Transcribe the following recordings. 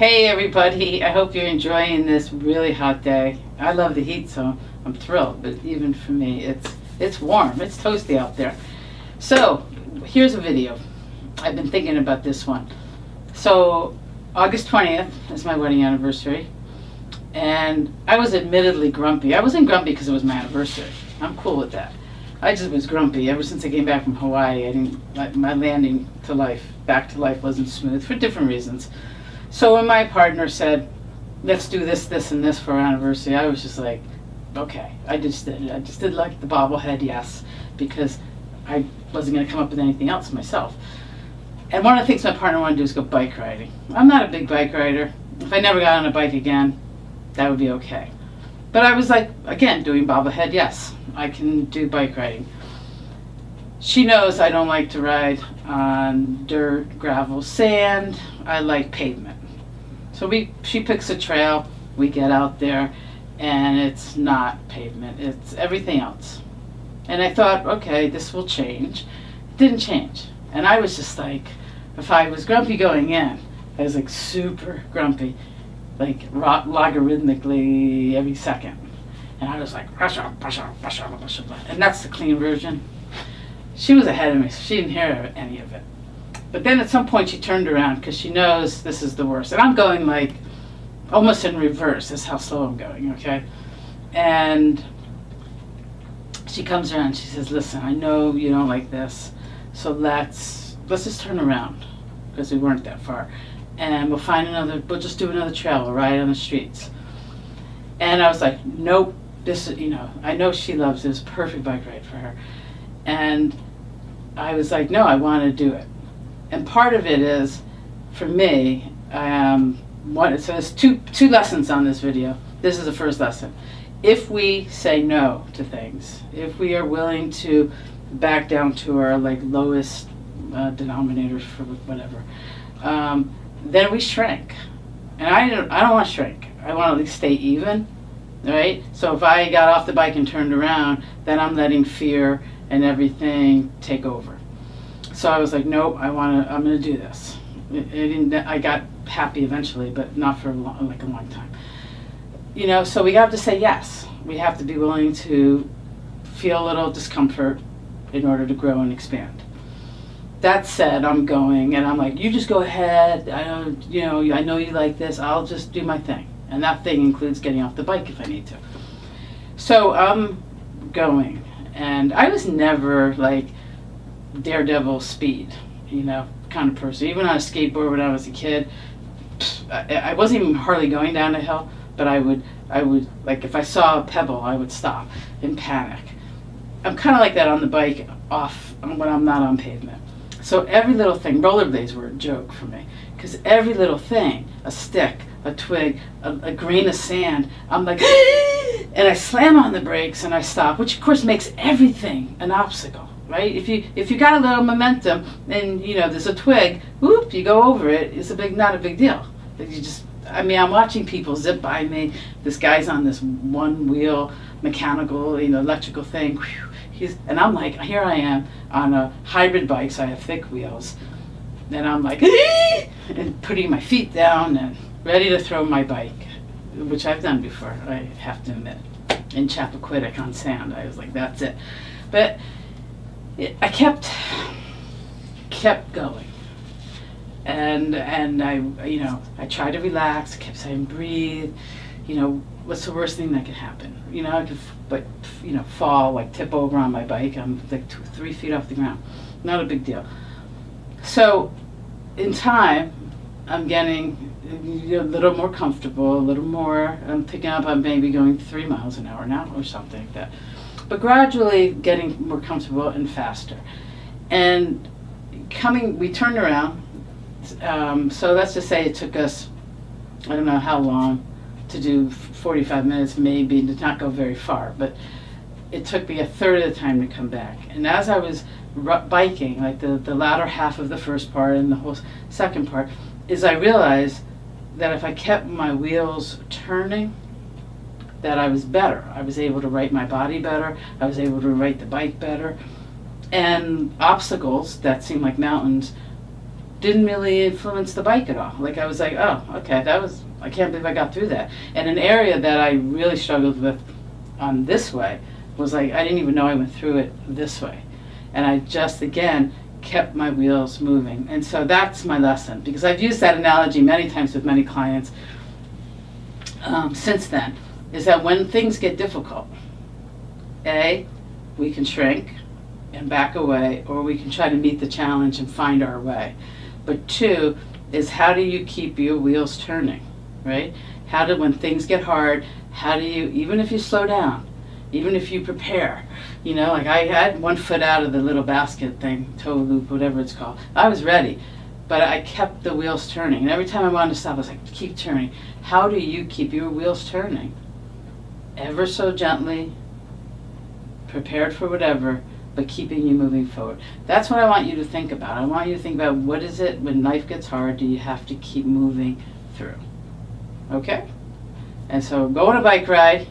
Hey everybody, I hope you're enjoying this really hot day. I love the heat, so I'm thrilled, but even for me, it's warm. It's toasty out there. So, here's a video. I've been thinking about this one. So, August 20th is my wedding anniversary, and I was admittedly grumpy. I wasn't grumpy because it was my anniversary. I'm cool with that. I just was grumpy ever since I came back from Hawaii. My landing to life, back to life wasn't smooth for different reasons. So when my partner said, let's do this, this, and this for our anniversary, I was just like, okay. I just did like the bobblehead, yes, because I wasn't going to come up with anything else myself. And one of the things my partner wanted to do is go bike riding. I'm not a big bike rider. If I never got on a bike again, that would be okay. But I was like, again, doing bobblehead, yes, I can do bike riding. She knows I don't like to ride on dirt, gravel, sand. I like pavement. So she picks a trail, we get out there, and it's not pavement, it's everything else. And I thought, okay, this will change. It didn't change. And I was just like, if I was grumpy going in, I was like super grumpy, like logarithmically every second. And I was like, and that's the clean version. She was ahead of me, so she didn't hear any of it. But then at some point she turned around because she knows this is the worst. And I'm going like almost in reverse. That's how slow I'm going, okay? And she comes around and she says, listen, I know you don't like this, so let's just turn around, because we weren't that far. And we'll just do another trail, we'll ride on the streets. And I was like, nope, this is, I know she loves this, perfect bike ride for her. And I was like, no, I want to do it. And part of it is, for me, so there's two lessons on this video. This is the first lesson. If we say no to things, if we are willing to back down to our lowest denominators for whatever, then we shrink. And I don't want to shrink. I want to at least stay even, right? So if I got off the bike and turned around, then I'm letting fear and everything take over. So I was like, nope, I'm going to do this. I got happy eventually, but not for a long time. So we have to say yes. We have to be willing to feel a little discomfort in order to grow and expand. That said, I'm going, and I'm like, you just go ahead. I know you like this. I'll just do my thing. And that thing includes getting off the bike if I need to. So I'm going, and I was never like daredevil speed, kind of person. Even on a skateboard when I was a kid, I wasn't even hardly going down a hill, but I would like if I saw a pebble, I would stop in panic. I'm kind of like that on the bike when I'm not on pavement. So every little thing, rollerblades were a joke for me, because every little thing, a stick, a twig, a grain of sand, I'm like, and I slam on the brakes and I stop, which of course makes everything an obstacle. Right? If you got a little momentum and there's a twig, whoop, you go over it. It's not a big deal. I'm watching people zip by me. This guy's on this one wheel mechanical, electrical thing. And I'm like, here I am on a hybrid bike, so I have thick wheels. And I'm like, and putting my feet down and ready to throw my bike, which I've done before, I have to admit. In Chappaquiddick on sand, I was like, that's it. But I kept going, and I tried to relax. Kept saying, breathe. What's the worst thing that could happen? I could fall, tip over on my bike. I'm like 3 feet off the ground. Not a big deal. So, in time, I'm getting a little more comfortable, a little more. I'm picking up. I'm maybe going 3 miles an hour now, or something like that. But gradually getting more comfortable and faster. And we turned around. So let's just say it took us, I don't know how long, to do 45 minutes maybe, to not go very far. But it took me a third of the time to come back. And as I was biking, like the latter half of the first part and the whole second part, is I realized that if I kept my wheels turning, that I was better. I was able to right my body better. I was able to right the bike better. And obstacles that seemed like mountains didn't really influence the bike at all. Like I was like, oh, okay, I can't believe I got through that. And an area that I really struggled with on this way was like, I didn't even know I went through it this way. And I just, again, kept my wheels moving. And so that's my lesson, because I've used that analogy many times with many clients since then, is that when things get difficult, A, we can shrink and back away, or we can try to meet the challenge and find our way. But two is, how do you keep your wheels turning, right? When things get hard, how do you, even if you slow down, even if you prepare, like I had one foot out of the little basket thing, toe loop, whatever it's called. I was ready, but I kept the wheels turning. And every time I wanted to stop, I was like, keep turning. How do you keep your wheels turning? Ever so gently, prepared for whatever, but keeping you moving forward. That's what I want you to think about. I want you to think about, what is it when life gets hard, do you have to keep moving through? Okay? And so go on a bike ride,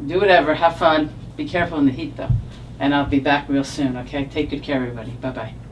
do whatever, have fun, be careful in the heat though. And I'll be back real soon, okay? Take good care, everybody. Bye-bye.